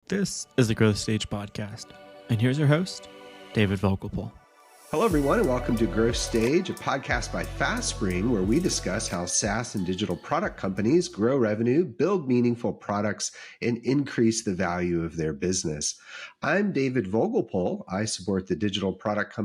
This is the Growth Stage Podcast, and here's your host, David Vogelpohl. Hello, everyone, and welcome to Growth Stage, a podcast by FastSpring, where we discuss how SaaS and digital product companies grow revenue, build meaningful products, and increase the value of their business. I'm David Vogelpohl. I support the digital product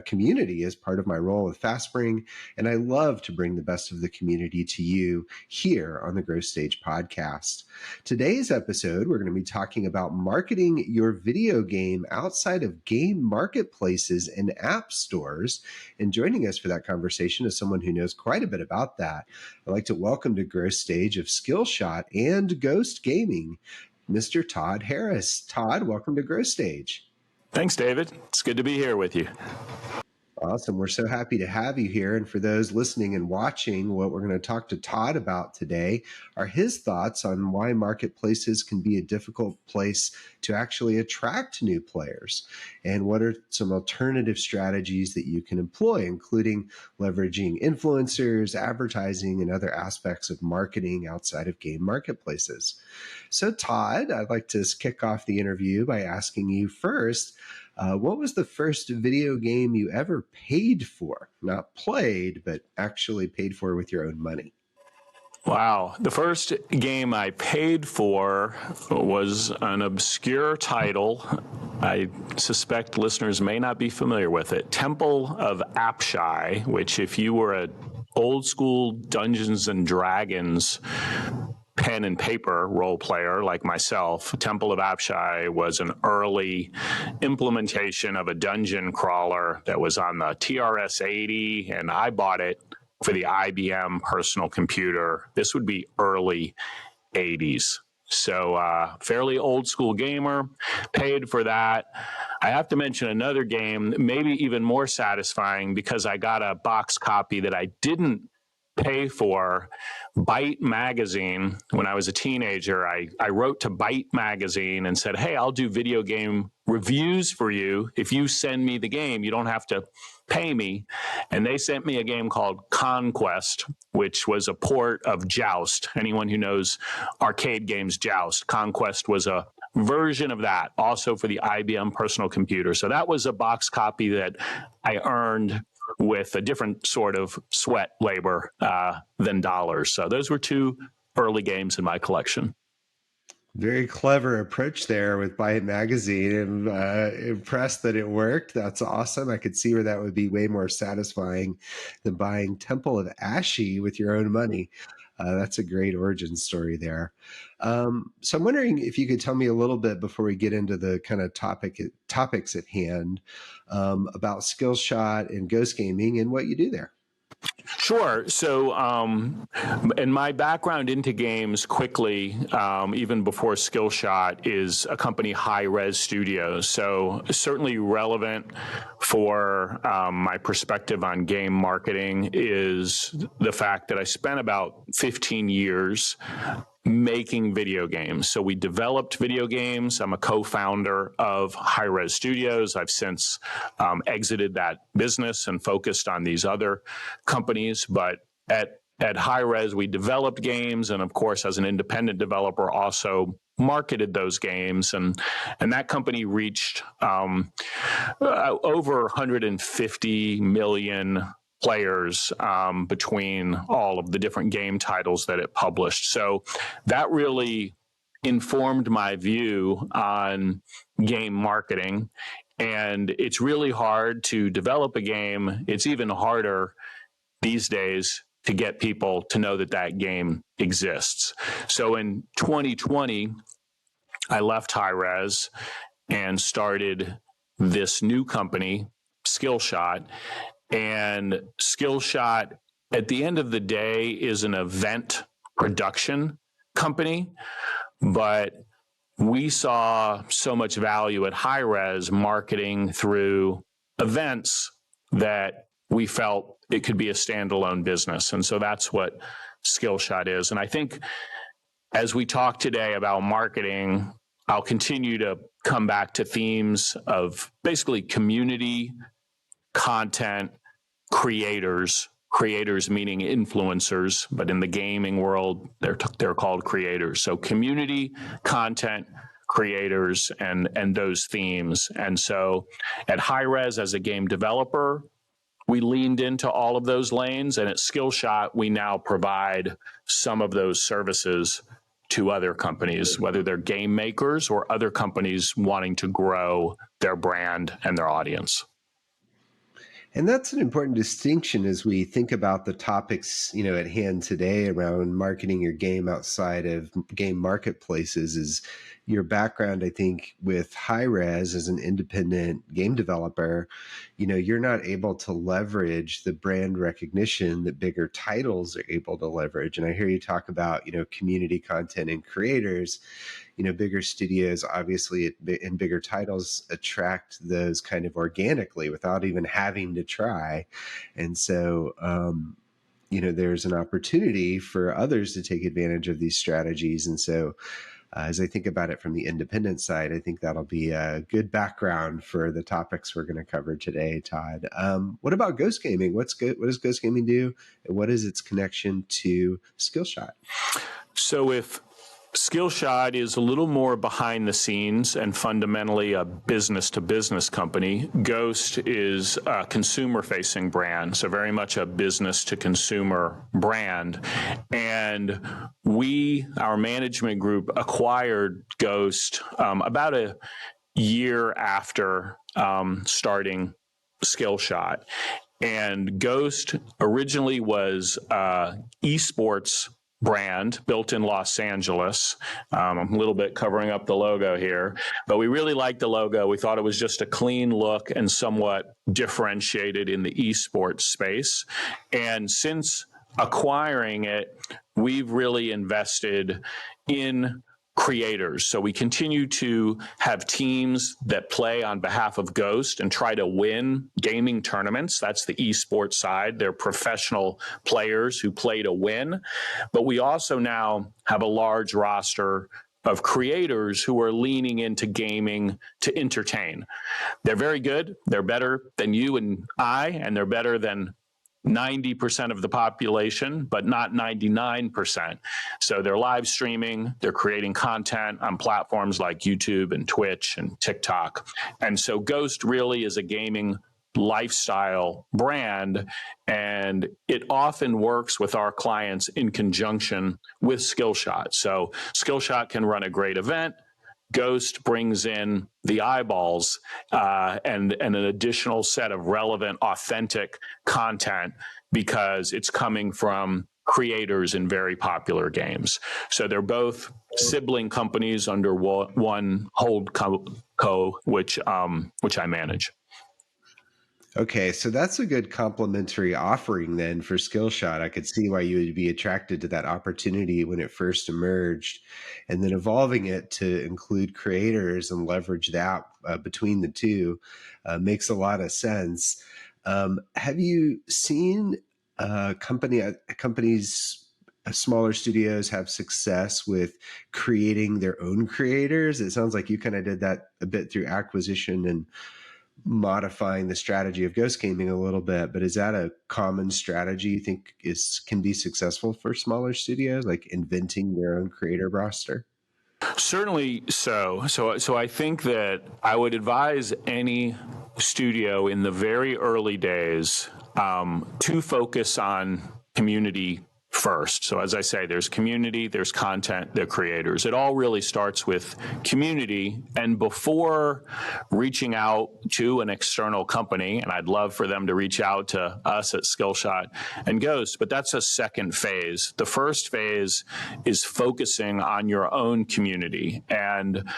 community as part of my role with FastSpring, and I love to bring the best of the community to you here on the Growth Stage podcast. Today's episode, we're going to be talking about marketing your video game outside of game marketplaces and app stores. And joining us for that conversation is someone who knows quite a bit about that. I'd like to welcome to Growth Stage of Skillshot and Ghost Gaming, Mr. Todd Harris. Todd, welcome to Growth Stage. Thanks, David. It's good to be here with you. Awesome. We're so happy to have you here. And for those listening and watching, what we're going to talk to Todd about today are his thoughts on why marketplaces can be a difficult place to actually attract new players, and what are some alternative strategies that you can employ, including leveraging influencers, advertising, and other aspects of marketing outside of game marketplaces. So Todd, I'd like to kick off the interview by asking you first, what was the first video game you ever paid for? Not played, but actually paid for with your own money. Wow. The first game I paid for was an obscure title. I suspect listeners may not be familiar with it. Temple of Apshai, which if you were an old school Dungeons and Dragons pen and paper role player like myself, Temple of Apshai was an early implementation of a dungeon crawler that was on the TRS-80, and I bought it for the IBM personal computer. This would be early 80s. So fairly old school gamer, paid for that. I have to mention another game, maybe even more satisfying, because I got a box copy that I didn't pay for. Byte Magazine. When I was a teenager, I wrote to Byte Magazine and said, hey, I'll do video game reviews for you. If you send me the game, you don't have to pay me. And they sent me a game called Conquest, which was a port of Joust. Anyone who knows arcade games, Joust. Conquest was a version of that, also for the IBM personal computer. So that was a box copy that I earned with a different sort of sweat labor than dollars. So those were two early games in my collection. Very clever approach there with Byte Magazine, and impressed that it worked. That's awesome. I could see where that would be way more satisfying than buying Temple of Ashy with your own money. That's a great origin story there. So I'm wondering if you could tell me a little bit before we get into the kind of topics at hand about Skillshot and Ghost Gaming and what you do there. Sure. So, and my background into games quickly, even before Skillshot, is a company, High Res Studios. So certainly relevant for my perspective on game marketing is the fact that I spent about 15 years making video games. So we developed video games. I'm a co-founder of High Res Studios. I've since exited that business and focused on these other companies. But at High Res, we developed games, and of course, as an independent developer, also marketed those games. And that company reached over 150 million players between all of the different game titles that it published. So that really informed my view on game marketing. And it's really hard to develop a game. It's even harder these days to get people to know that that game exists. So in 2020, I left High Res and started this new company, Skillshot. And Skillshot, at the end of the day, is an event production company, but we saw so much value at High Res marketing through events that we felt it could be a standalone business. And so that's what Skillshot is. And I think as we talk today about marketing, I'll continue to come back to themes of basically community, content, creators meaning influencers, but in the gaming world, they're called creators. So community, content, creators and those themes. And so at Hi-Rez, as a game developer, we leaned into all of those lanes, and at Skillshot, we now provide some of those services to other companies, whether they're game makers or other companies wanting to grow their brand and their audience. And that's an important distinction as we think about the topics, at hand today around marketing your game outside of game marketplaces. Is your background, I think, with Hi-Rez as an independent game developer, you're not able to leverage the brand recognition that bigger titles are able to leverage. And I hear you talk about, community content and creators. Bigger studios, obviously, and bigger titles attract those kind of organically without even having to try. And so, there's an opportunity for others to take advantage of these strategies. And so, as I think about it from the independent side, I think that'll be a good background for the topics we're going to cover today, Todd. What about ghost gaming? What does ghost gaming do? And what is its connection to Skillshot? So if Skillshot is a little more behind the scenes and fundamentally a business-to-business company, Ghost is a consumer-facing brand, so very much a business-to-consumer brand. And our management group, acquired Ghost about a year after starting Skillshot. And Ghost originally was esports brand built in Los Angeles. I'm a little bit covering up the logo here, but we really liked the logo. We thought it was just a clean look and somewhat differentiated in the esports space. And since acquiring it, we've really invested in creators. So we continue to have teams that play on behalf of Ghost and try to win gaming tournaments. That's the esports side. They're professional players who play to win. But we also now have a large roster of creators who are leaning into gaming to entertain. They're very good. They're better than you and I, and they're better than 90% of the population, but not 99%. So they're live streaming, they're creating content on platforms like YouTube and Twitch and TikTok. And so Ghost really is a gaming lifestyle brand, and it often works with our clients in conjunction with Skillshot. So Skillshot can run a great event. Ghost brings in the eyeballs and an additional set of relevant, authentic content because it's coming from creators in very popular games. So they're both sibling companies under one hold co, which I manage. Okay, so that's a good complementary offering then for Skillshot. I could see why you would be attracted to that opportunity when it first emerged, and then evolving it to include creators and leverage that between the two makes a lot of sense. Have you seen companies, smaller studios have success with creating their own creators? It sounds like you kind of did that a bit through acquisition and modifying the strategy of ghost gaming a little bit, but is that a common strategy you think can be successful for smaller studios, like inventing their own creator roster? Certainly so. So I think that I would advise any studio in the very early days to focus on community first. So as I say, there's community, there's content, there are creators. It all really starts with community. And before reaching out to an external company, and I'd love for them to reach out to us at Skillshot and Ghost, but that's a second phase. The first phase is focusing on your own community. And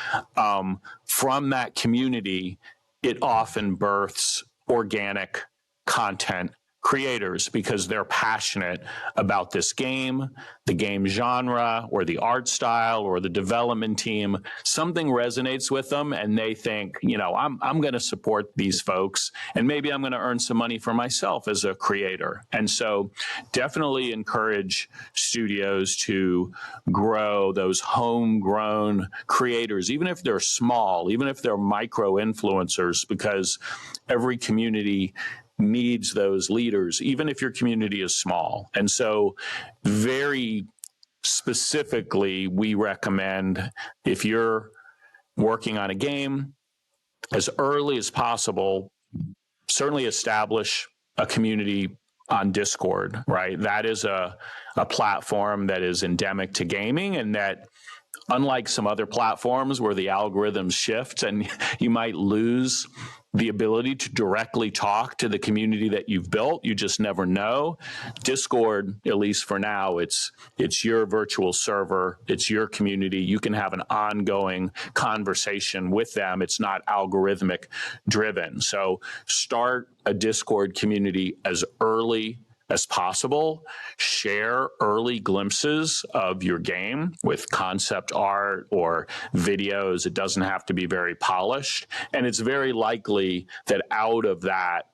from that community, it often births organic content creators because they're passionate about this game, the game genre, or the art style, or the development team. Something resonates with them, and they think, I'm going to support these folks, and maybe I'm going to earn some money for myself as a creator. And so definitely encourage studios to grow those homegrown creators, even if they're small, even if they're micro influencers, because every community needs those leaders, even if your community is small. And so very specifically, we recommend if you're working on a game, as early as possible, certainly establish a community on Discord, right? That is a platform that is endemic to gaming, and that, unlike some other platforms where the algorithms shift and you might lose the ability to directly talk to the community that you've built, you just never know. Discord, at least for now, it's your virtual server, it's your community. You can have an ongoing conversation with them. It's not algorithmic driven. So start a Discord community as early as possible. Share early glimpses of your game with concept art or videos. It doesn't have to be very polished. And it's very likely that out of that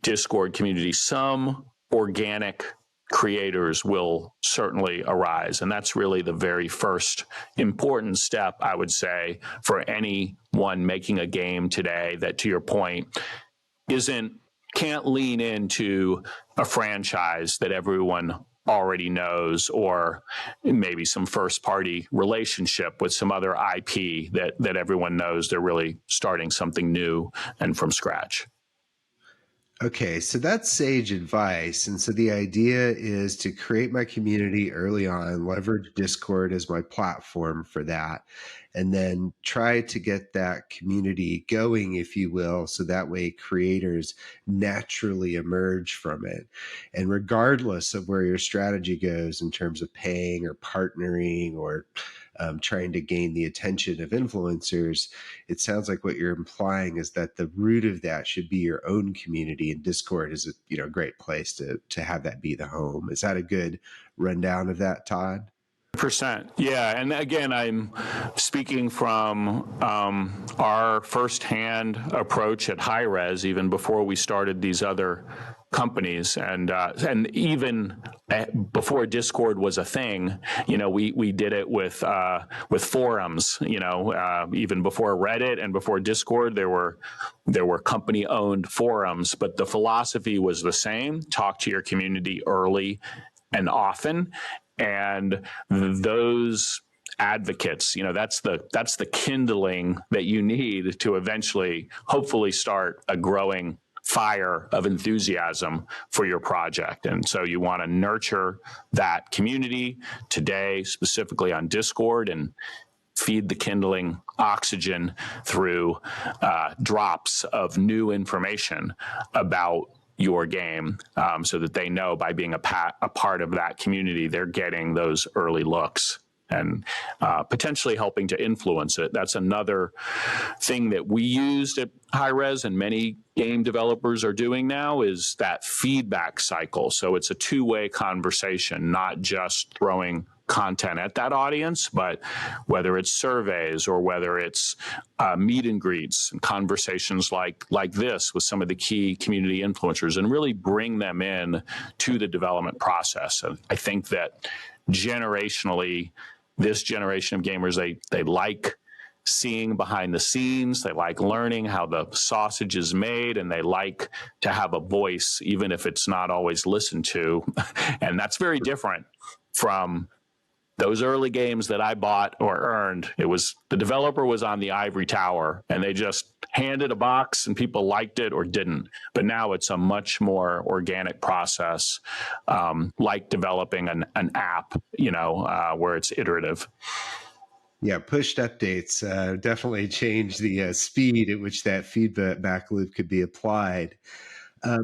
Discord community, some organic creators will certainly arise. And that's really the very first important step, I would say, for anyone making a game today that, to your point, can't lean into a franchise that everyone already knows, or maybe some first party relationship with some other IP that everyone knows. They're really starting something new and from scratch. Okay, so that's sage advice. And so the idea is to create my community early on, leverage Discord as my platform for that, and then try to get that community going, if you will, so that way creators naturally emerge from it. And regardless of where your strategy goes in terms of paying or partnering or trying to gain the attention of influencers, it sounds like what you're implying is that the root of that should be your own community, and Discord is a great place to have that be the home. Is that a good rundown of that, Todd? Percent. Yeah. And again, I'm speaking from our firsthand approach at Hi-Rez, even before we started these other companies, and even before Discord was a thing. We did it with forums. Even before Reddit and before Discord, there were company owned forums, but the philosophy was the same: talk to your community early and often. And those advocates, that's the kindling that you need to eventually, hopefully, start a growing fire of enthusiasm for your project. And so you want to nurture that community today, specifically on Discord, and feed the kindling oxygen through drops of new information about your game, so that they know, by being a part of that community, they're getting those early looks and potentially helping to influence it. That's another thing that we used at Hi-Rez, and many game developers are doing now, is that feedback cycle. So it's a two-way conversation, not just throwing content at that audience, but whether it's surveys or whether it's meet and greets and conversations like this with some of the key community influencers, and really bring them in to the development process. And I think that generationally, this generation of gamers, they like seeing behind the scenes, they like learning how the sausage is made, and they like to have a voice, even if it's not always listened to. And that's very different from those early games that I bought or earned. It was the developer was on the ivory tower, and they just handed a box and people liked it or didn't. But now it's a much more organic process, like developing an app, where it's iterative. Yeah, pushed updates definitely change the speed at which that feedback loop could be applied.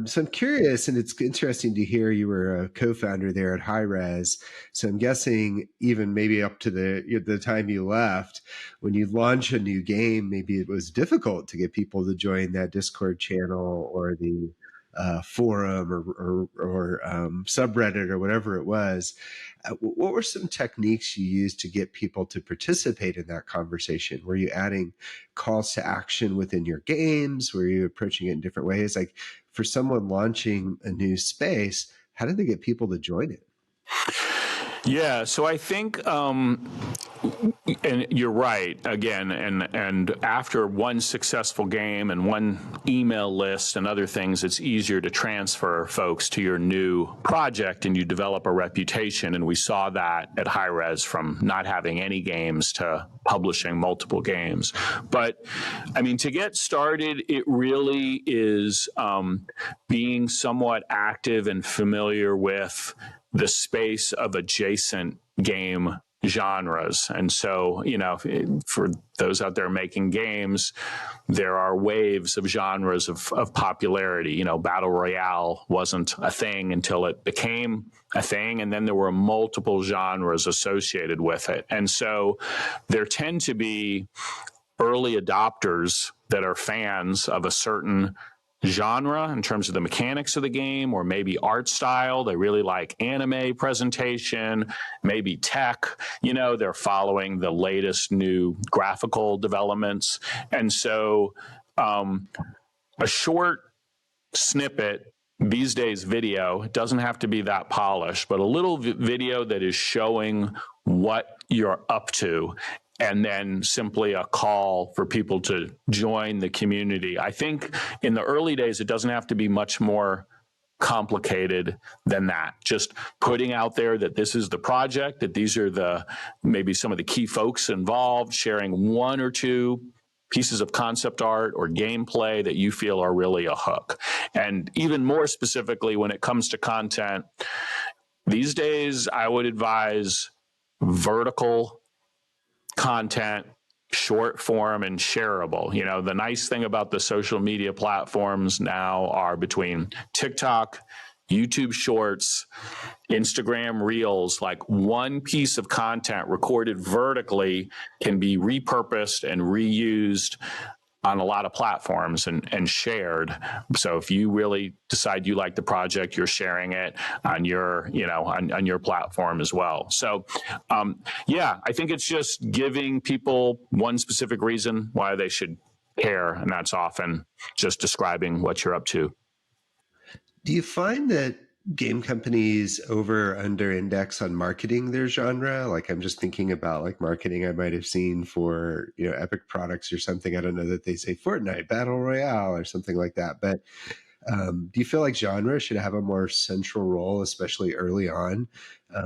So I'm curious, and it's interesting to hear you were a co-founder there at Hi-Rez. So I'm guessing even maybe up to the time you left, when you launch a new game, maybe it was difficult to get people to join that Discord channel or the forum or subreddit or whatever it was. What were some techniques you used to get people to participate in that conversation? Were you adding calls to action within your games? Were you approaching it in different ways? Like, for someone launching a new space, how did they get people to join it? Yeah, so I think And you're right again, and after one successful game and one email list and other things, it's easier to transfer folks to your new project, and you develop a reputation. And we saw that at Hi-Rez, from not having any games to publishing multiple games. But I mean, to get started, it really is being somewhat active and familiar with the space of adjacent game genres. And so, for those out there making games, there are waves of genres of popularity. Battle Royale wasn't a thing until it became a thing, and then there were multiple genres associated with it. And so there tend to be early adopters that are fans of a certain genre in terms of the mechanics of the game, or maybe art style. They really like anime presentation, maybe tech. They're following the latest new graphical developments. And so a short snippet, these days video, it doesn't have to be that polished, but a little video that is showing what you're up to, and then simply a call for people to join the community. I think in the early days, it doesn't have to be much more complicated than that. Just putting out there that this is the project, that these are maybe some of the key folks involved, sharing one or two pieces of concept art or gameplay that you feel are really a hook. And even more specifically, when it comes to content, these days, I would advise vertical content, short form, and shareable. The nice thing about the social media platforms now are between TikTok, YouTube Shorts, Instagram Reels, like one piece of content recorded vertically can be repurposed and reused on a lot of platforms and shared. So if you really decide you like the project, you're sharing it on your, on your platform as well. So I think it's just giving people one specific reason why they should care. And that's often just describing what you're up to. Do you find that game companies over or under index on marketing their genre? Like, I'm just thinking about like marketing I might have seen for, Epic products or something. I don't know that they say Fortnite Battle Royale or something like that. But do you feel like genre should have a more central role, especially early on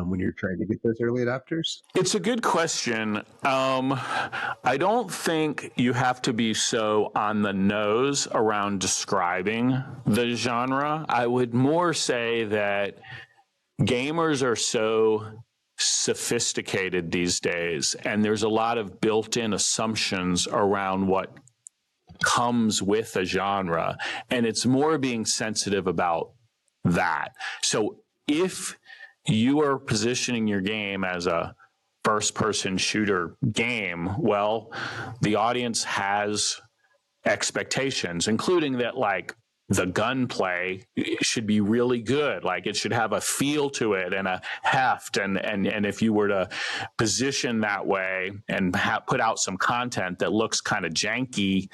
when you're trying to get those early adopters? It's a good question. I don't think you have to be so on the nose around describing the genre. I would more say that gamers are so sophisticated these days, and there's a lot of built-in assumptions around what comes with a genre, and it's more being sensitive about that. So if you are positioning your game as a first-person shooter game, well, the audience has expectations, including that, like, the gunplay should be really good. Like, it should have a feel to it and a heft. And if you were to position that way and put out some content that looks kind of janky,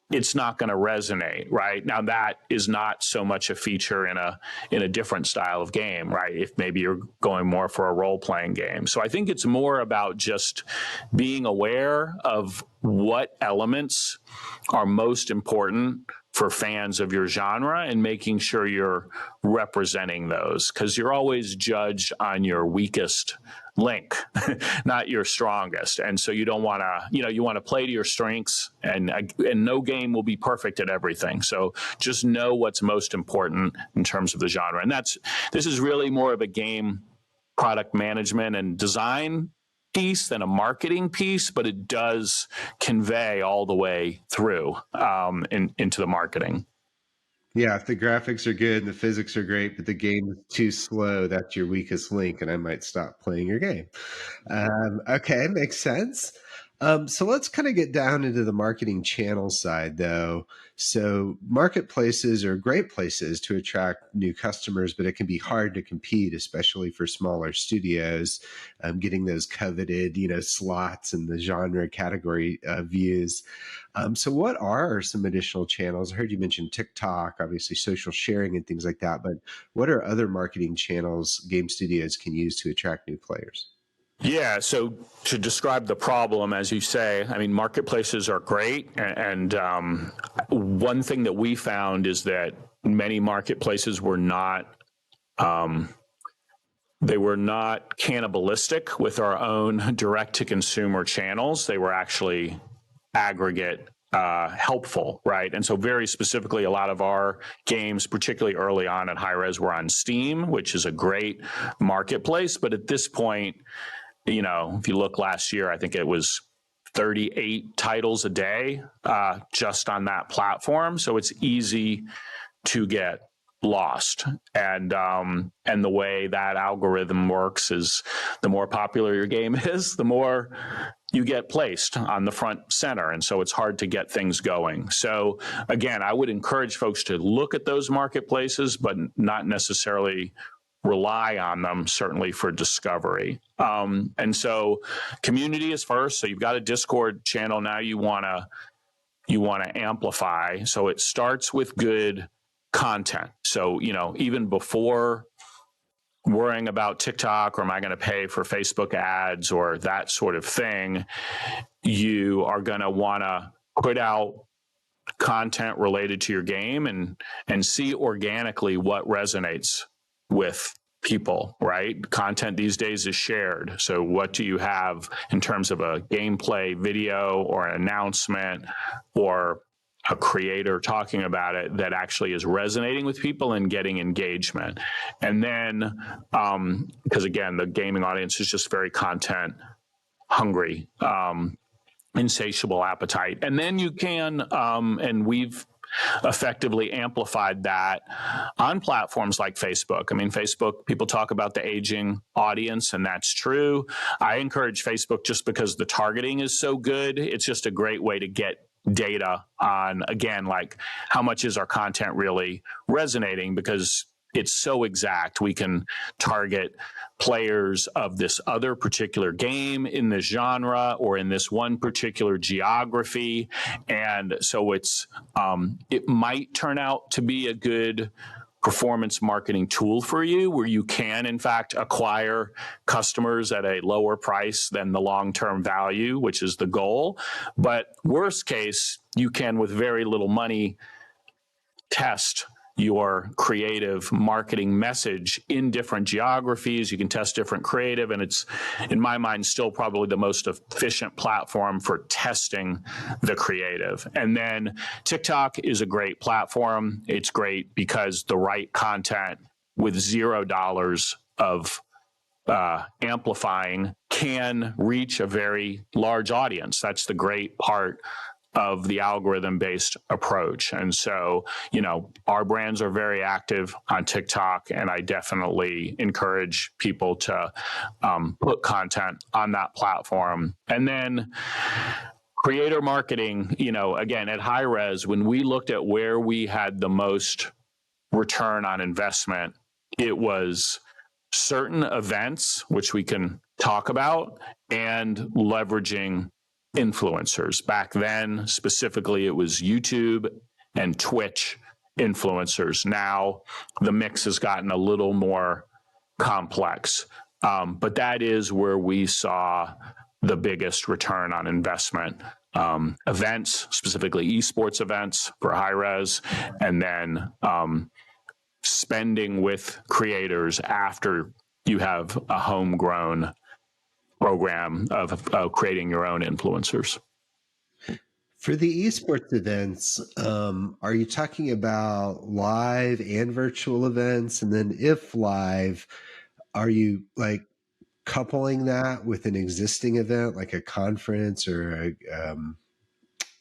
it's not going to resonate, right? Now, that is not so much a feature in a different style of game, right? If maybe you're going more for a role-playing game. So I think it's more about just being aware of what elements are most important for fans of your genre and making sure you're representing those, because you're always judged on your weakest link, not your strongest. And so you don't want to, you want to play to your strengths, and no game will be perfect at everything. So just know what's most important in terms of the genre. And this is really more of a game product management and design piece than a marketing piece, but it does convey all the way through into the marketing. Yeah, if the graphics are good and the physics are great, but the game is too slow, that's your weakest link, and I might stop playing your game. Okay, makes sense. So let's kind of get down into the marketing channel side, though. So marketplaces are great places to attract new customers, but it can be hard to compete, especially for smaller studios, getting those coveted, slots in the genre category views. So what are some additional channels? I heard you mention TikTok, obviously social sharing and things like that, but what are other marketing channels game studios can use to attract new players? Yeah, so to describe the problem, as you say, I mean, marketplaces are great. And one thing that we found is that many marketplaces were not, they were not cannibalistic with our own direct-to-consumer channels. They were actually aggregate helpful, right? And so very specifically, a lot of our games, particularly early on at Hi-Rez, were on Steam, which is a great marketplace. But at this point, you know, if you look last year, I think it was 38 titles a day just on that platform. So it's easy to get lost. And the way that algorithm works is the more popular your game is, the more you get placed on the front center. And so it's hard to get things going. So again, I would encourage folks to look at those marketplaces, but not necessarily rely on them, certainly for discovery. And so community is first. So you've got a Discord channel now you want to amplify. So it starts with good content. So, you know, even before worrying about TikTok or am I going to pay for Facebook ads or that sort of thing, you are going to want to put out content related to your game and see organically what resonates with people, right? Content these days is shared. So what do you have in terms of a gameplay video or an announcement or a creator talking about it that actually is resonating with people and getting engagement? And then, because again, the gaming audience is just very content hungry, insatiable appetite. And then you can, and we've effectively amplified that on platforms like Facebook. I mean, Facebook, people talk about the aging audience, and that's true. I encourage Facebook just because the targeting is so good. It's just a great way to get data on, again, like how much is our content really resonating, because it's so exact. We can target players of this other particular game in this genre or in this one particular geography. And so it's it might turn out to be a good performance marketing tool for you, where you can, in fact, acquire customers at a lower price than the long-term value, which is the goal. But worst case, you can, with very little money, test your creative marketing message in different geographies. You can test different creative, and it's, in my mind, still probably the most efficient platform for testing the creative. And then TikTok is a great platform. It's great because the right content with $0 of amplifying can reach a very large audience. That's the great part of the algorithm-based approach. And so, you know, our brands are very active on TikTok, and I definitely encourage people to put content on that platform. And then creator marketing, you know, again, at Hi-Rez, when we looked at where we had the most return on investment, it was certain events, which we can talk about, and leveraging influencers. Back then, specifically, it was YouTube and Twitch influencers. Now, the mix has gotten a little more complex, but that is where we saw the biggest return on investment. Events, specifically esports events for Hi-Rez, and then spending with creators after you have a homegrown program of creating your own influencers. For the esports events, are you talking about live and virtual events? And then if live, are you like coupling that with an existing event, like a conference or a,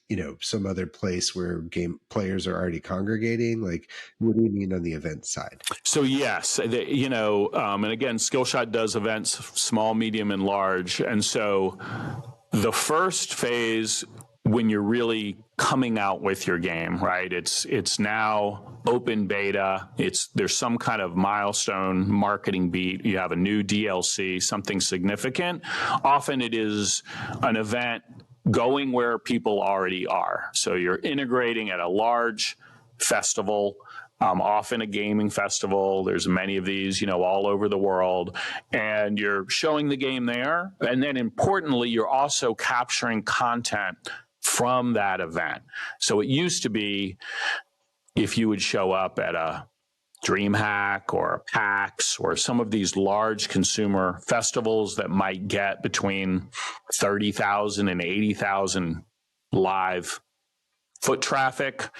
you know, some other place where game players are already congregating? Like, what do you mean on the event side? So yes, you know, and again, Skillshot does events, small, medium, and large. And so the first phase, when you're really coming out with your game, right? It's now open beta. There's some kind of milestone marketing beat. You have a new DLC, something significant. Often it is an event going where people already are. So you're integrating at a large festival often a gaming festival. There's many of these, all over the world, and you're showing the game there. And then importantly, you're also capturing content from that event. So it used to be if you would show up at a DreamHack or a PAX or some of these large consumer festivals that might get between 30,000 and 80,000 live foot traffic,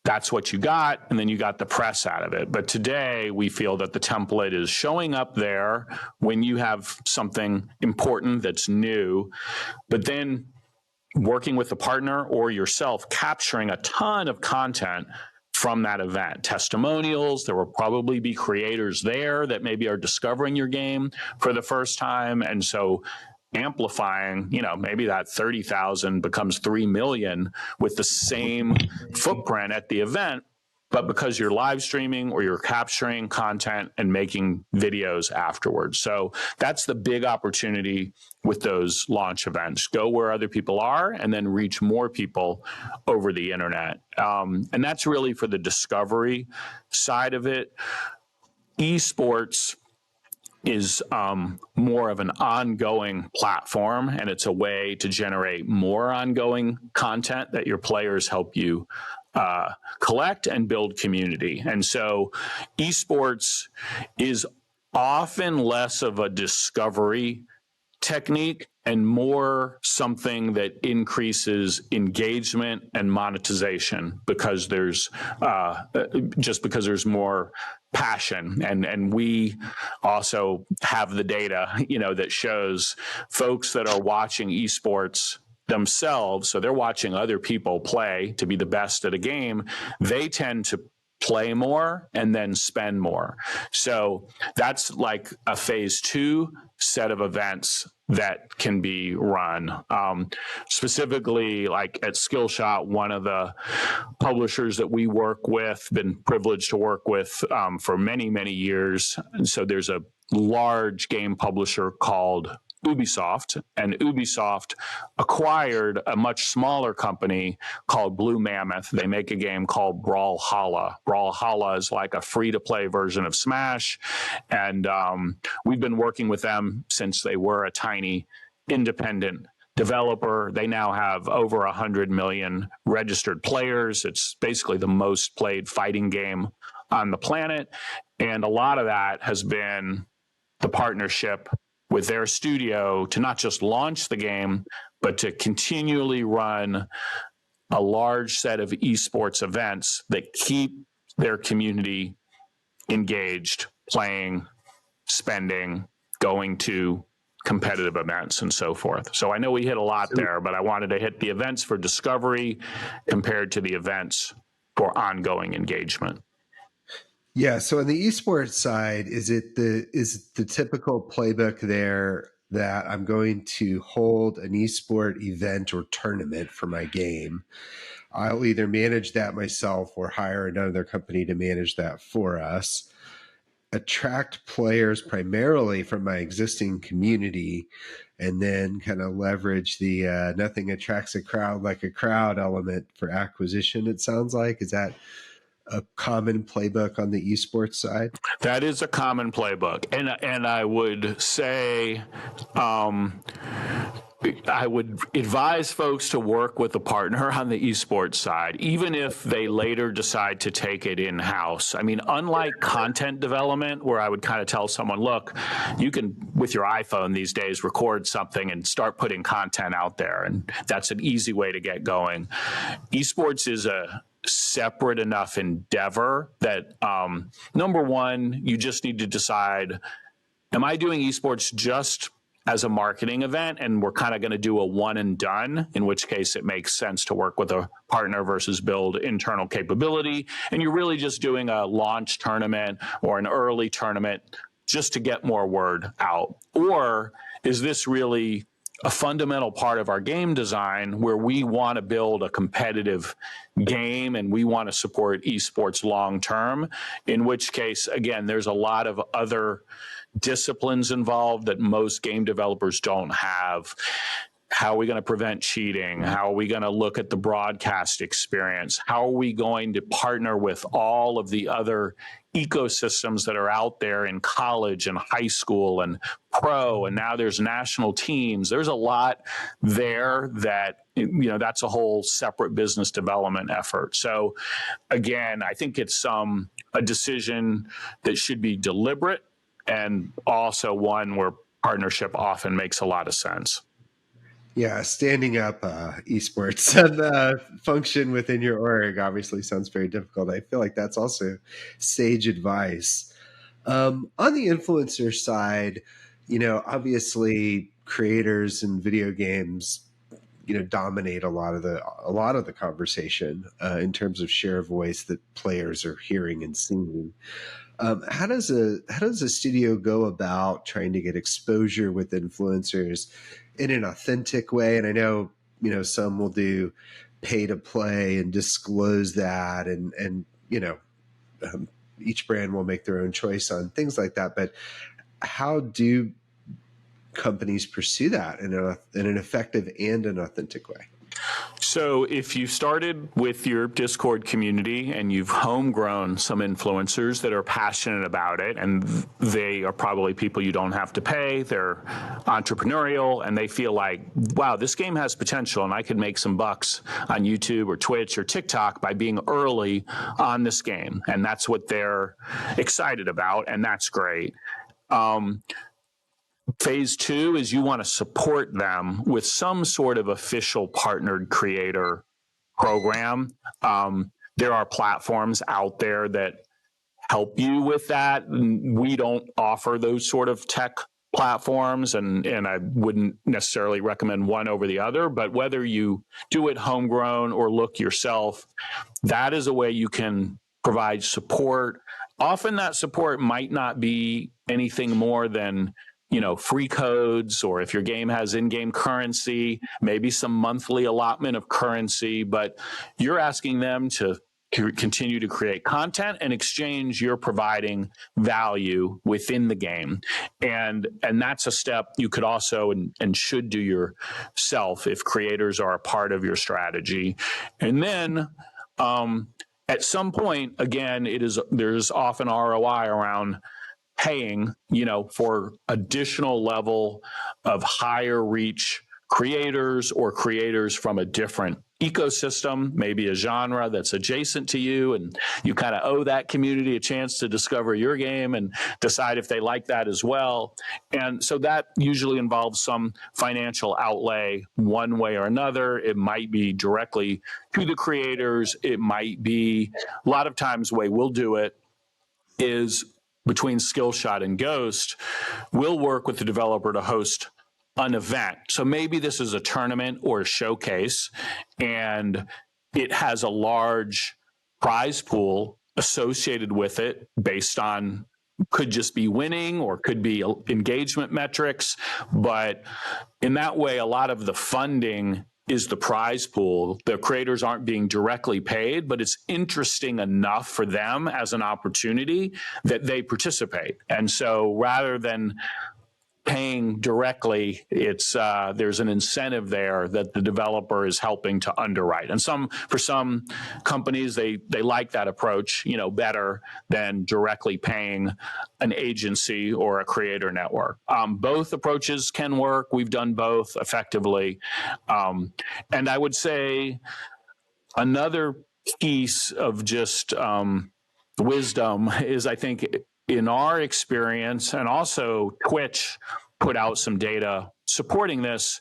that's what you got, and then you got the press out of it. But today, we feel that the template is showing up there when you have something important that's new, but then working with a partner or yourself, capturing a ton of content from that event. Testimonials, there will probably be creators there that maybe are discovering your game for the first time. And so amplifying, maybe that 30,000 becomes 3 million with the same footprint at the event, but because you're live streaming or you're capturing content and making videos afterwards. So that's the big opportunity with those launch events. Go where other people are and then reach more people over the internet. And that's really for the discovery side of it. Esports is more of an ongoing platform, and it's a way to generate more ongoing content that your players help you collect and build community. And so esports is often less of a discovery technique and more something that increases engagement and monetization because there's because there's more passion. And we also have the data, that shows folks that are watching esports themselves, so they're watching other people play to be the best at a game, they tend to play more and then spend more. So that's like a phase 2 set of events that can be run. Specifically, like at Skillshot, one of the publishers that we work with, been privileged to work with for many, many years. And so there's a large game publisher called Ubisoft, and Ubisoft acquired a much smaller company called Blue Mammoth. They make a game called Brawlhalla. Brawlhalla is like a free-to-play version of Smash, and we've been working with them since they were a tiny independent developer. They now have over 100 million registered players. It's basically the most played fighting game on the planet, and a lot of that has been the partnership with their studio to not just launch the game, but to continually run a large set of esports events that keep their community engaged, playing, spending, going to competitive events and so forth. So I know we hit a lot there, but I wanted to hit the events for discovery compared to the events for ongoing engagement. Yeah. So on the esports side, is the typical playbook there that I'm going to hold an esport event or tournament for my game? I'll either manage that myself or hire another company to manage that for us. Attract players primarily from my existing community, and then kind of leverage the nothing attracts a crowd like a crowd element for acquisition, it sounds like. Is that a common playbook on the esports side? That is a common playbook. And I would say, I would advise folks to work with a partner on the esports side, even if they later decide to take it in-house. I mean, unlike content development, where I would kind of tell someone, look, you can, with your iPhone these days, record something and start putting content out there. And that's an easy way to get going. Esports is a separate enough endeavor that, number one, you just need to decide, am I doing esports just as a marketing event, and we're kind of going to do a one and done, in which case it makes sense to work with a partner versus build internal capability, and you're really just doing a launch tournament or an early tournament just to get more word out? Or is this really a fundamental part of our game design where we want to build a competitive game and we want to support esports long term, in which case, again, there's a lot of other disciplines involved that most game developers don't have. How are we going to prevent cheating? How are we going to look at the broadcast experience? How are we going to partner with all of the other ecosystems that are out there in college and high school and pro, and now there's national teams? There's a lot there that, that's a whole separate business development effort. So again, I think it's a decision that should be deliberate, and also one where partnership often makes a lot of sense. Yeah, standing up esports and function within your org obviously sounds very difficult. I feel like that's also sage advice. On the influencer side, obviously creators in video games, dominate a lot of the conversation in terms of share of voice that players are hearing and seeing. How does a studio go about trying to get exposure with influencers in an authentic way? And I know, some will do pay to play and disclose that, and each brand will make their own choice on things like that. But how do companies pursue that in an effective and an authentic way? So if you started with your Discord community and you've homegrown some influencers that are passionate about it, and they are probably people you don't have to pay, they're entrepreneurial, and they feel like, wow, this game has potential and I could make some bucks on YouTube or Twitch or TikTok by being early on this game. And that's what they're excited about, and that's great. Phase two is you want to support them with some sort of official partnered creator program. There are platforms out there that help you with that. We don't offer those sort of tech platforms, and I wouldn't necessarily recommend one over the other, but whether you do it homegrown or look yourself, that is a way you can provide support. Often that support might not be anything more than free codes, or if your game has in-game currency, maybe some monthly allotment of currency, but you're asking them to continue to create content and exchange you're providing value within the game. And that's a step you could also and should do yourself if creators are a part of your strategy. And then at some point, again, there's often ROI around paying, for additional level of higher reach creators or creators from a different ecosystem, maybe a genre that's adjacent to you, and you kind of owe that community a chance to discover your game and decide if they like that as well. And so that usually involves some financial outlay one way or another. It might be directly to the creators. It might be, a lot of times the way we'll do it is between Skillshot and Ghost, we'll work with the developer to host an event. So maybe this is a tournament or a showcase, and it has a large prize pool associated with it based on, could just be winning or could be engagement metrics. But in that way, a lot of the funding is the prize pool. The creators aren't being directly paid, but it's interesting enough for them as an opportunity that they participate. And so rather than paying directly, it's there's an incentive there that the developer is helping to underwrite. And for some companies, they like that approach, better than directly paying an agency or a creator network. Both approaches can work. We've done both effectively. And I would say another piece of just wisdom is, I think, in our experience, and also Twitch put out some data supporting this,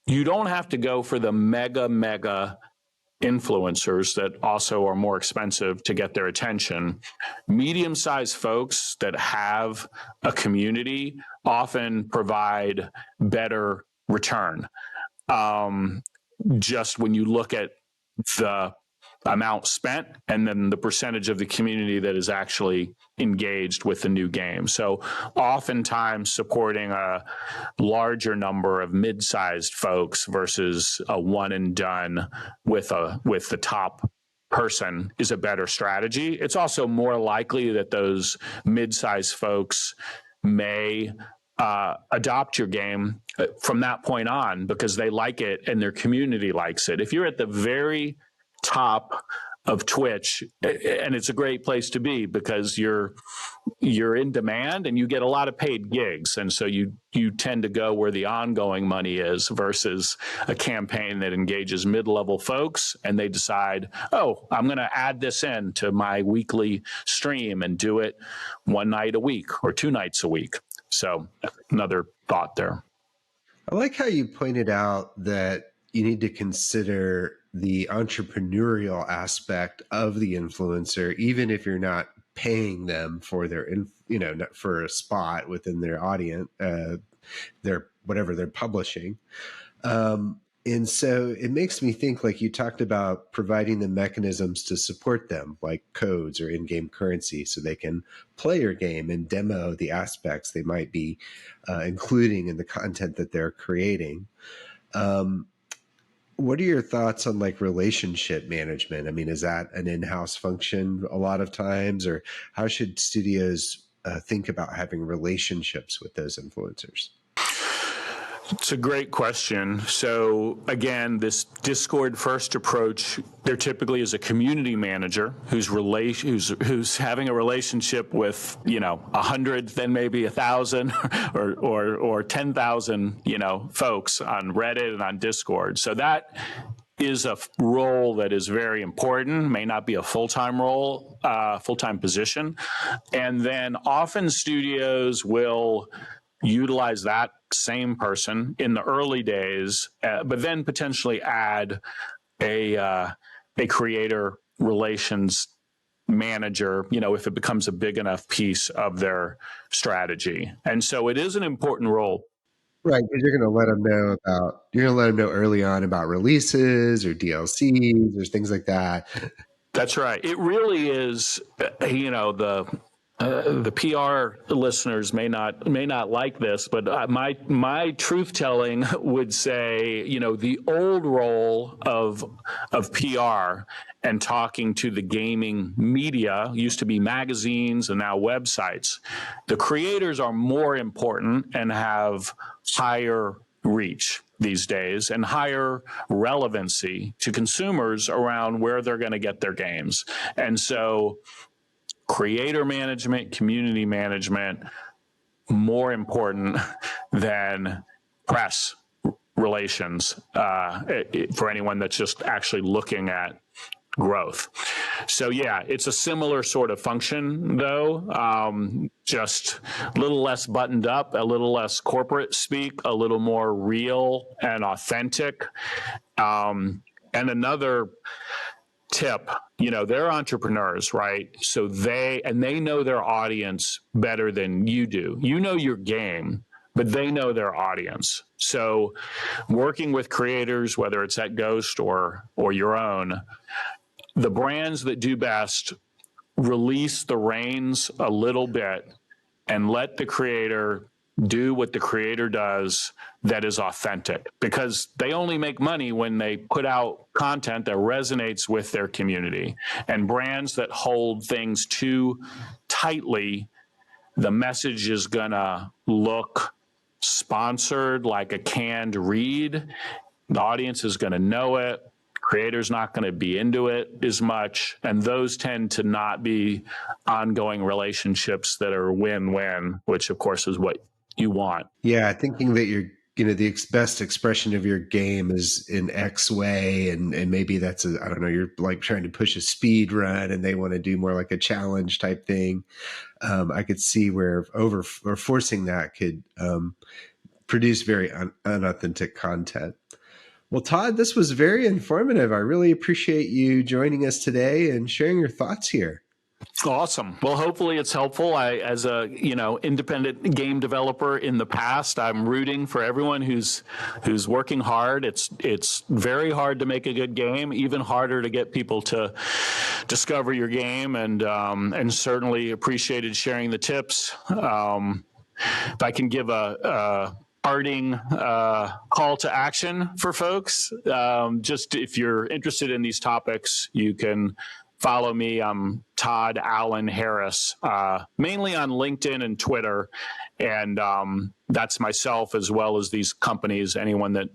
you don't have to go for the mega influencers that also are more expensive to get their attention. Medium-sized folks that have a community often provide better return. Just when you look at the amount spent and then the percentage of the community that is actually engaged with the new game. So oftentimes supporting a larger number of mid-sized folks versus a one and done with the top person is a better strategy. It's also more likely that those mid-sized folks may adopt your game from that point on because they like it and their community likes it. If you're at the very top of Twitch, and it's a great place to be because you're in demand and you get a lot of paid gigs, and so you tend to go where the ongoing money is versus a campaign that engages mid-level folks and they decide, oh, I'm going to add this in to my weekly stream and do it one night a week or two nights a week. So another thought there. I like how you pointed out that you need to consider the entrepreneurial aspect of the influencer, even if you're not paying them for their, for a spot within their audience, their whatever they're publishing. And so it makes me think, like you talked about, providing the mechanisms to support them, like codes or in-game currency, so they can play your game and demo the aspects they might be including in the content that they're creating. What are your thoughts on like relationship management? I mean, is that an in-house function a lot of times, or how should studios think about having relationships with those influencers? It's a great question. So again, this Discord first approach, there typically is a community manager who's having a relationship with, 100, then maybe 1,000 or 10,000, folks on Reddit and on Discord. So that is a role that is very important, may not be a full-time role, full-time position. And then often studios will utilize that same person in the early days, but then potentially add a creator relations manager, if it becomes a big enough piece of their strategy. And so it is an important role. Right, because you're going to let them know early on about releases or DLCs or things like that. That's right. It really is, the PR listeners may not like this, but my truth telling would say, the old role of PR and talking to the gaming media used to be magazines and now websites. The creators are more important and have higher reach these days and higher relevancy to consumers around where they're going to get their games. And so creator management, community management, more important than press relations for anyone that's just actually looking at growth. So yeah, it's a similar sort of function though, just a little less buttoned up, a little less corporate speak, a little more real and authentic. And another tip, they're entrepreneurs, right? So they know their audience better than you do. You know your game, but they know their audience. So working with creators, whether it's at Ghost or your own, the brands that do best release the reins a little bit and let the creator do what the creator does that is authentic, because they only make money when they put out content that resonates with their community. And brands that hold things too tightly, the message is gonna look sponsored, like a canned read. The audience is gonna know it. Creator's not going to be into it as much, and those tend to not be ongoing relationships that are win-win, which of course is what you want. Yeah, thinking that the best expression of your game is in X way, and maybe that's you're like trying to push a speed run, and they want to do more like a challenge type thing. I could see where forcing that could produce very unauthentic content. Well, Todd, this was very informative. I really appreciate you joining us today and sharing your thoughts here. Awesome. Well, hopefully it's helpful. As a independent game developer in the past, I'm rooting for everyone who's working hard. It's very hard to make a good game, even harder to get people to discover your game, and certainly appreciated sharing the tips. If I can give a parting call to action for folks, just if you're interested in these topics, you can follow me. I'm Todd Allen Harris, mainly on LinkedIn and Twitter. And that's myself as well as these companies, anyone that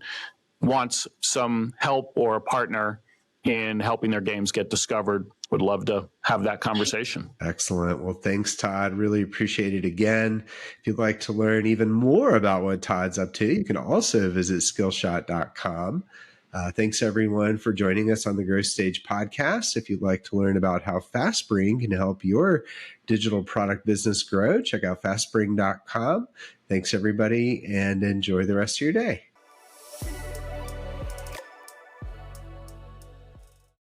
wants some help or a partner in helping their games get discovered. Would love to have that conversation. Excellent. Well, thanks, Todd. Really appreciate it again. If you'd like to learn even more about what Todd's up to, you can also visit Skillshot.com. Thanks, everyone, for joining us on the Growth Stage podcast. If you'd like to learn about how FastSpring can help your digital product business grow, check out FastSpring.com. Thanks, everybody, and enjoy the rest of your day.